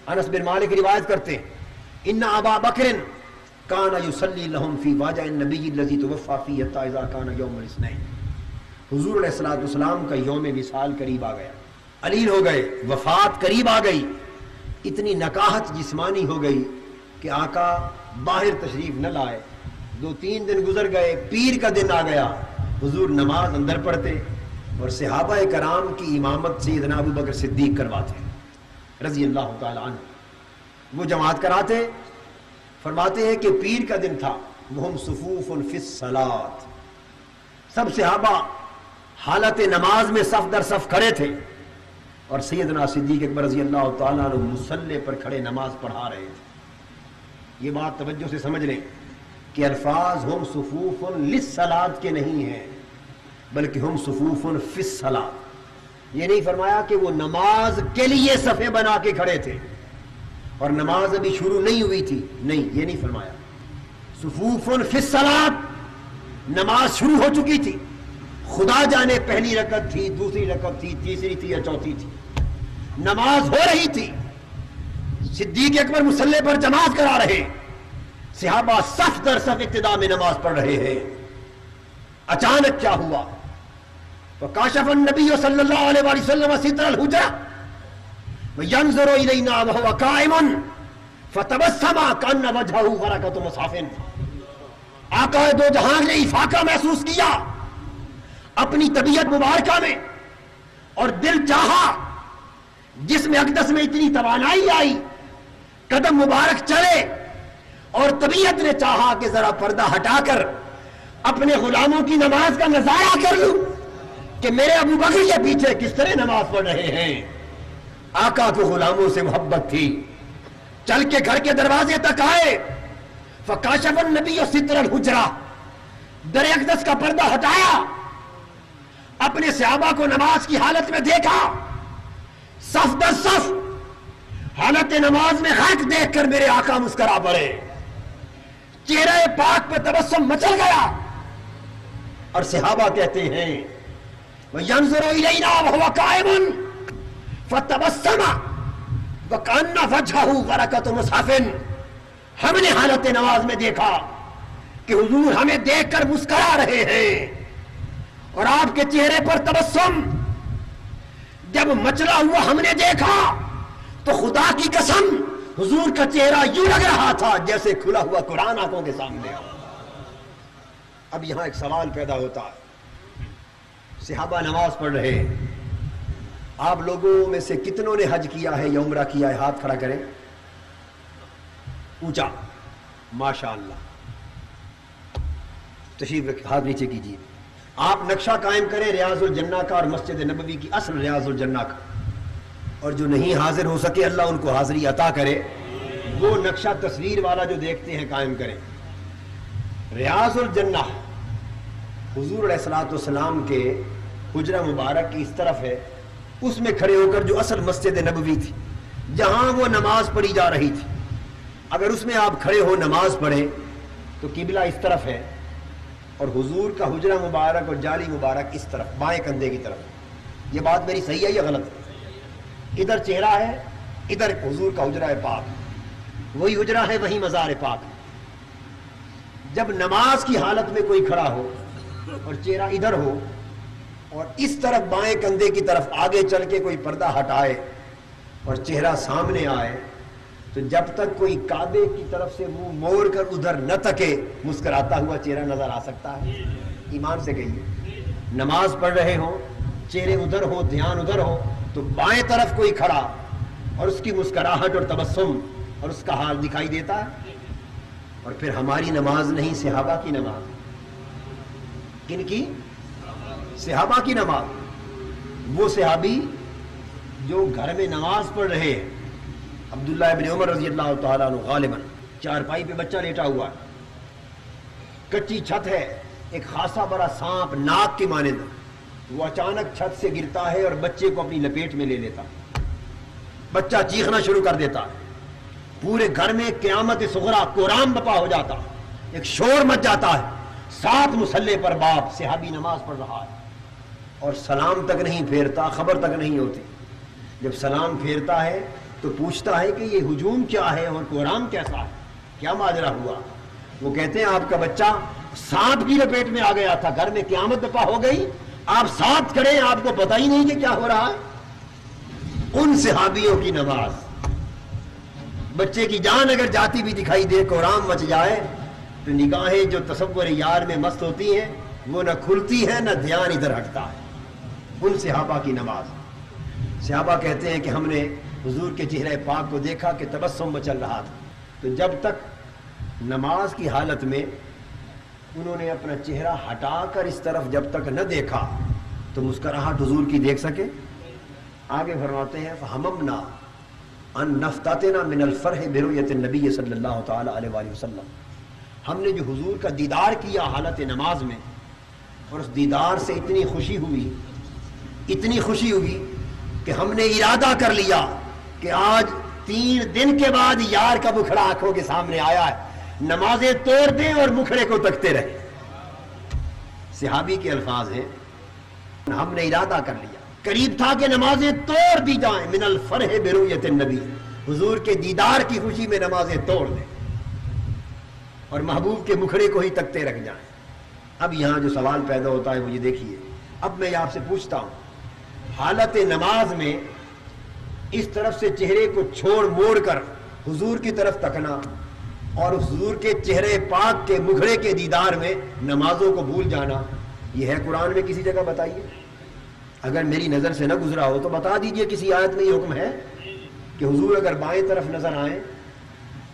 انس بن مالک روایت کرتے ہیں ان ابا بکر کان یصلی لهم فی واجع النبی الذی توفی فیہ حتی اذا کان یوم الاثنین. حضور علیہ الصلوۃ والسلام کا یوم وصال قریب آ گیا، علیل ہو گئے، وفات قریب آ گئی، اتنی نکاہت جسمانی ہو گئی کہ آقا باہر تشریف نہ لائے. 2-3 دن گزر گئے، پیر کا دن آ گیا، حضور نماز اندر پڑھتے اور صحابہ کرام کی امامت سیدنا ابو بکر صدیق کرواتے رضی اللہ تعالی عنہ. وہ جماعت کراتے، فرماتے ہیں کہ پیر کا دن تھا، وہم صفوف فی الصلاۃ، سب صحابہ حالت نماز میں صف در صف کھڑے تھے اور سیدنا صدیق اکبر رضی اللہ تعالیٰ عنہ مصلی پر کھڑے نماز پڑھا رہے تھے. یہ بات توجہ سے سمجھ لیں کہ الفاظ ہم صفوف للصلاۃ کے نہیں ہیں بلکہ ہم صفوف فی الصلاۃ. یہ نہیں فرمایا کہ وہ نماز کے لیے صفیں بنا کے کھڑے تھے اور نماز ابھی شروع نہیں ہوئی تھی، نہیں، یہ نہیں فرمایا. صفوف فی الصلاۃ، نماز شروع ہو چکی تھی، خدا جانے پہلی رکعت تھی، دوسری رکعت تھی، تیسری تھی یا چوتھی تھی، نماز ہو رہی تھی. صدیق اکبر مصلی پر جماعت کرا رہے، صحابہ صف در صف ابتدا میں نماز پڑھ رہے ہیں. اچانک کیا ہوا؟ فکاشف النبی صلی اللہ علیہ وآلہ وسلم ستر الحجرہ وینظر الینا وہو قائم فتبسم کأن وجہہ برکۃ مصحف. آقا دو جہاں نے افاقہ محسوس کیا اپنی طبیعت مبارکہ میں اور دل چاہا، جس میں اقدس میں اتنی توانائی آئی، قدم مبارک چلے اور طبیعت نے چاہا کہ ذرا پردہ ہٹا کر اپنے غلاموں کی نماز کا نظارہ کر لوں کہ میرے ابو بکر کے پیچھے کس طرح نماز پڑھ رہے ہیں. آقا کو غلاموں سے محبت تھی، چل کے گھر کے دروازے تک آئے. فکاشف النبی ستر الحجرہ، در اقدس کا پردہ ہٹایا، اپنے صحابہ کو نماز کی حالت میں دیکھا، صف در صف حالت نماز میں خاک دیکھ کر میرے آقا مسکرا پڑے، چہرے پاک پہ تبسم مچل گیا اور صحابہ کہتے ہیں وَيَنظُرُ إِلَيْنَا وَهُوَ قَائِمٌ فَتَبَسَّمَ وَكَأَنَّ وَجْهَهُ بَرَكَةُ مُصْحَفٍ. ہم نے حالت نماز میں دیکھا کہ حضور ہمیں دیکھ کر مسکرا رہے ہیں اور آپ کے چہرے پر تبسم جب مچلا ہوا ہم نے دیکھا تو خدا کی قسم حضور کا چہرہ یوں لگ رہا تھا جیسے کھلا ہوا قرآن آنکھوں کے سامنے. اب یہاں ایک سوال پیدا ہوتا ہے، صحابہ نماز پڑھ رہے ہیں، آپ لوگوں میں سے کتنوں نے حج کیا ہے یا عمرہ کیا ہے؟ ہاتھ کھڑا کریں اونچا، ماشاءاللہ. تشریف رکھیں، ہاتھ نیچے کیجیے. آپ نقشہ قائم کریں ریاض الجنہ کا اور مسجد نبوی کی اصل ریاض الجنہ کا، اور جو نہیں حاضر ہو سکے اللہ ان کو حاضری عطا کرے، وہ نقشہ تصویر والا جو دیکھتے ہیں قائم کریں. ریاض الجنہ حضور علیہ الصلوۃ والسلام کے حجرہ مبارک کی اس طرف ہے، اس میں کھڑے ہو کر جو اصل مسجد نبوی تھی جہاں وہ نماز پڑھی جا رہی تھی، اگر اس میں آپ کھڑے ہو نماز پڑھیں تو قبلہ اس طرف ہے اور حضور کا حجرہ مبارک اور جالی مبارک اس طرف بائیں کندھے کی طرف. یہ بات میری صحیح ہے یا غلط ہے؟ ادھر چہرہ ہے، ادھر حضور کا حجرہ پاک، وہی حجرہ ہے وہی مزار پاک. جب نماز کی حالت میں کوئی کھڑا ہو اور چہرہ ادھر ہو اور اس طرف بائیں کندھے کی طرف آگے چل کے کوئی پردہ ہٹائے اور چہرہ سامنے آئے تو جب تک کوئی کعبے کی طرف سے منہ موڑ کر ادھر نہ تکے مسکراتا ہوا چہرہ نظر آ سکتا ہے. ایمان سے کہیے، نماز پڑھ رہے ہوں، چہرے ادھر ہو، دھیان ادھر ہو، تو بائیں طرف کوئی کھڑا اور اس کی مسکراہٹ اور تبسم اور اس کا حال دکھائی دیتا ہے. اور پھر ہماری نماز نہیں، صحابہ کی نماز. کن کی؟ صحابہ کی نماز. وہ صحابی جو گھر میں نماز پڑھ رہے ہیں، عبداللہ ابن عمر رضی اللہ تعالیٰ عنہ غالباً چارپائی پہ بچہ لیٹا ہوا ہے، کچی چھت ہے، ایک خاصا بڑا سانپ ناک کے مانند، وہ اچانک چھت سے گرتا ہے اور بچے کو اپنی لپیٹ میں لے لیتا، بچہ چیخنا شروع کر دیتا ہے، پورے گھر میں قیامت صغریٰ کورام بپا ہو جاتا، ایک شور مچ جاتا ہے. ساتھ مصلی پر باپ صحابی نماز پڑھ رہا ہے اور سلام تک نہیں پھیرتا، خبر تک نہیں ہوتی. جب سلام پھیرتا ہے تو پوچھتا ہے کہ یہ ہجوم کیا ہے اور کوہرام کیسا ہے, کیا ماجرا ہوا؟ وہ کہتے ہیں آپ کا بچہ سانپ کی لپیٹ میں آ گیا تھا, گھر میں قیامت برپا ہو گئی, آپ ساتھ کھڑے ہیں, آپ کو پتہ ہی نہیں کہ کیا ہو رہا ہے. ان صحابیوں کی نماز, بچے کی جان اگر جاتی بھی دکھائی دے, کوہرام مچ جائے, تو نگاہیں جو تصور یار میں مست ہوتی ہیں وہ نہ کھلتی ہے نہ دھیان ادھر ہٹتا ہے. ان صحابہ کی نماز. صحابہ کہتے ہیں کہ ہم نے حضور کے چہرے پاک کو دیکھا کہ تبسم مچل رہا تھا, تو جب تک نماز کی حالت میں انہوں نے اپنا چہرہ ہٹا کر اس طرف جب تک نہ دیکھا تو مسکراہٹ حضور کی دیکھ سکے. آگے فرماتے ہیں فہممنا ان نفتتنا من الفرح برؤیت النبی صلی اللہ تعالی علیہ وآلہ وسلم, ہم نے جو حضور کا دیدار کیا حالت نماز میں, اور اس دیدار سے اتنی خوشی ہوئی کہ ہم نے ارادہ کر لیا کہ آج 3 دن کے بعد یار کا مکھڑا آنکھوں کے سامنے آیا ہے, نمازیں توڑ دیں اور مکھڑے کو تکتے رہے. صحابی کے الفاظ ہیں, ہم نے ارادہ کر لیا, قریب تھا کہ نمازیں توڑ دی جائیں, من الفرح برؤیت النبی, حضور کے دیدار کی خوشی میں نمازیں توڑ دیں اور محبوب کے مکھڑے کو ہی تکتے رکھ جائیں. اب یہاں جو سوال پیدا ہوتا ہے وہ یہ دیکھیے, اب میں آپ سے پوچھتا ہوں, حالت نماز میں اس طرف سے چہرے کو چھوڑ موڑ کر حضور کی طرف تکنا اور حضور کے چہرے پاک کے مکھڑے کے دیدار میں نمازوں کو بھول جانا, یہ ہے قرآن میں کسی جگہ؟ بتائیے. اگر میری نظر سے نہ گزرا ہو تو بتا دیجئے کسی آیت میں یہ حکم ہے کہ حضور اگر بائیں طرف نظر آئیں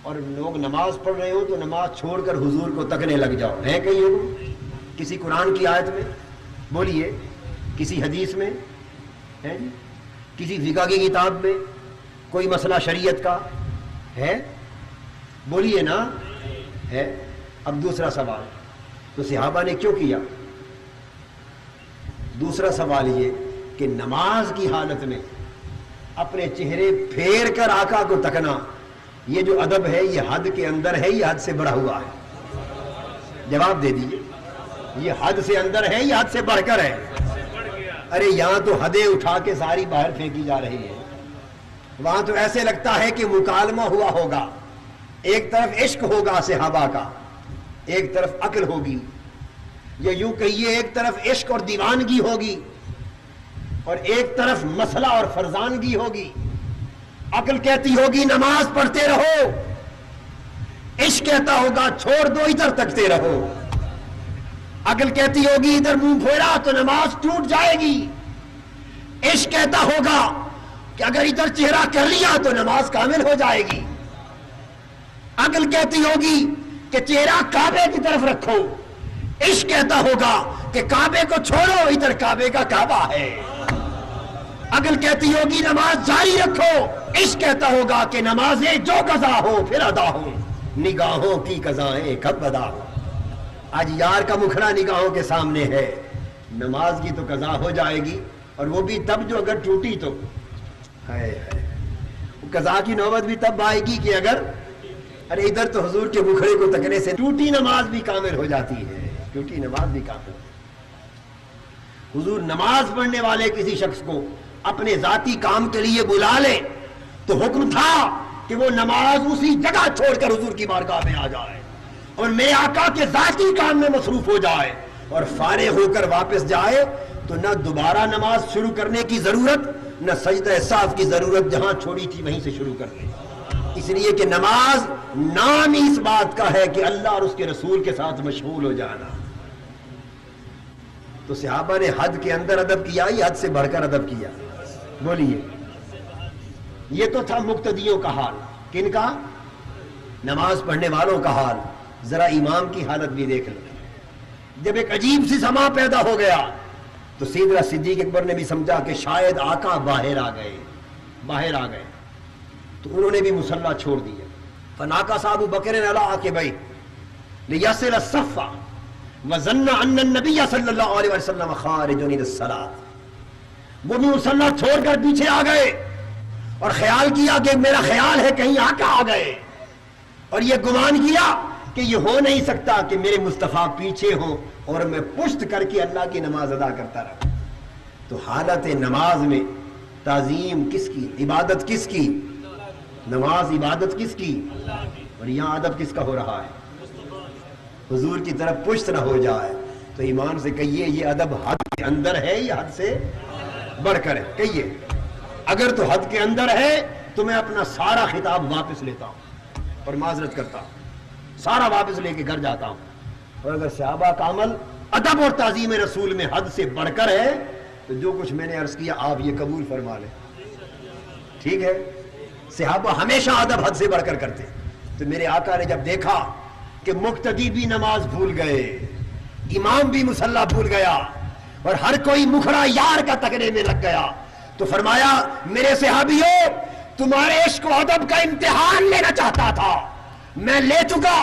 اور لوگ نماز پڑھ رہے ہو تو نماز چھوڑ کر حضور کو تکنے لگ جاؤ؟ ہے کہیں حکم کسی قرآن کی آیت میں؟ بولیے. کسی حدیث میں ہے جی؟ کسی فقہ کی کتاب میں کوئی مسئلہ شریعت کا ہے؟ بولیے نا, ہے. اب دوسرا سوال, تو صحابہ نے کیوں کیا؟ دوسرا سوال یہ کہ نماز کی حالت میں اپنے چہرے پھیر کر آقا کو تکنا, یہ جو ادب ہے یہ حد کے اندر ہے یا حد سے بڑھا ہوا ہے؟ جواب دے دیجئے, یہ حد سے اندر ہے یا حد سے بڑھ کر ہے؟ ارے یہاں تو حدیں اٹھا کے ساری باہر پھینکی جا رہی ہے, وہاں تو ایسے لگتا ہے کہ مکالمہ ہوا ہوگا, ایک طرف عشق ہوگا صحابہ کا, ایک طرف عقل ہوگی, یا یوں کہیے ایک طرف عشق اور دیوانگی ہوگی اور ایک طرف مسئلہ اور فرزانگی ہوگی. عقل کہتی ہوگی نماز پڑھتے رہو, عشق کہتا ہوگا چھوڑ دو ادھر تکتے رہو. عقل کہتی ہوگی ادھر منہ پھیرا تو نماز ٹوٹ جائے گی, عشق کہتا ہوگا کہ اگر ادھر چہرہ کر لیا تو نماز کامل ہو جائے گی. عقل کہتی ہوگی کہ چہرہ کعبے کی طرف رکھو, عشق کہتا ہوگا کہ کعبے کو چھوڑو ادھر کعبے کا کعبہ ہے. عقل کہتی ہوگی نماز جاری رکھو, عشق کہتا ہوگا کہ نمازیں جو قضا ہو پھر ادا ہو, نگاہوں کی قضائیں کب ادا ہو. آج یار کا مکھڑا نگاہوں کے سامنے ہے, نماز کی تو قضا ہو جائے گی, اور وہ بھی تب جو اگر ٹوٹی تو قضا کی نوبت بھی تب آئے گی کہ اگر, ارے ادھر تو حضور کے مکھڑے کو تکنے سے ٹوٹی نماز بھی کامل ہو جاتی ہے, ٹوٹی نماز بھی کامل ہو. حضور نماز پڑھنے والے کسی شخص کو اپنے ذاتی کام کے لیے بلا لے تو حکم تھا کہ وہ نماز اسی جگہ چھوڑ کر حضور کی بارگاہ میں آ جائے اور میرے آقا کے ذاتی کام میں مصروف ہو جائے, اور فارغ ہو کر واپس جائے تو نہ دوبارہ نماز شروع کرنے کی ضرورت, نہ سجدہ سہو کی ضرورت, جہاں چھوڑی تھی وہیں سے شروع کر دے. اس لیے کہ نماز نام ہی اس بات کا ہے کہ اللہ اور اس کے رسول کے ساتھ مشغول ہو جانا. تو صحابہ نے حد کے اندر ادب کیا یا حد سے بڑھ کر ادب کیا؟ بولیے. یہ تو تھا مقتدیوں کا حال. کن کا؟ نماز پڑھنے والوں کا حال. ذرا امام کی حالت بھی دیکھ لو. جب ایک عجیب سی سما پیدا ہو گیا تو سیدنا صدیق اکبر نے بھی سمجھا کہ شاید آقا باہر آ گئے, تو انہوں نے بھی مصلی چھوڑ دیا. فناقص ابو بکر علی عقبیہ لیصل الصف وظن ان النبی صلی اللہ علیہ وسلم خارج الى الصلاۃ. وہ بھی مصلی چھوڑ کر پیچھے آ گئے اور خیال کیا کہ میرا خیال ہے کہیں آقا آ گئے, اور یہ گمان کیا کہ یہ ہو نہیں سکتا کہ میرے مصطفیٰ پیچھے ہوں اور میں پشت کر کے اللہ کی نماز ادا کرتا رہا. تو حالت نماز میں تعظیم کس کی, عبادت کس کی؟ نماز عبادت کس کی؟ اور یہاں ادب کس کا ہو رہا ہے؟ حضور کی طرف پشت نہ ہو جائے تو ایمان سے کہیے یہ ادب حد کے اندر ہے یا حد سے بڑھ کر ہے؟ کہیے اگر تو حد کے اندر ہے تو میں اپنا سارا خطاب واپس لیتا ہوں اور معذرت کرتا ہوں، سارا واپس لے کے گھر جاتا ہوں. اور اگر صحابہ کا عمل ادب اور تعظیم رسول میں حد سے بڑھ کر ہے تو جو کچھ میں نے عرض کیا آپ یہ قبول فرما لیں. ٹھیک ہے؟ صحابہ ہمیشہ ادب حد سے بڑھ کر کرتے. تو میرے آقا نے جب دیکھا کہ مقتدی بھی نماز بھول گئے، امام بھی مصلی بھول گیا اور ہر کوئی مکھڑا یار کا تکرے میں لگ گیا، تو فرمایا میرے صحابیوں تمہارے عشق و ادب کا امتحان لینا چاہتا تھا، میں لے چکا،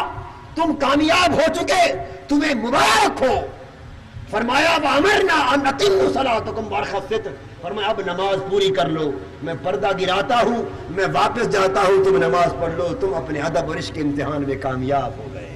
تم کامیاب ہو چکے، تمہیں مبارک ہو. فرمایا وَأَمَرْنَا أَنْ أَتِمُّوا صَلَاتَكُمْ وَأَرْخَوا السِّتْرَ، فرمایا اب نماز پوری کر لو، میں پردہ گراتا ہوں، میں واپس جاتا ہوں، تم نماز پڑھ لو، تم اپنے ادب اور عشق کے امتحان میں کامیاب ہو گئے.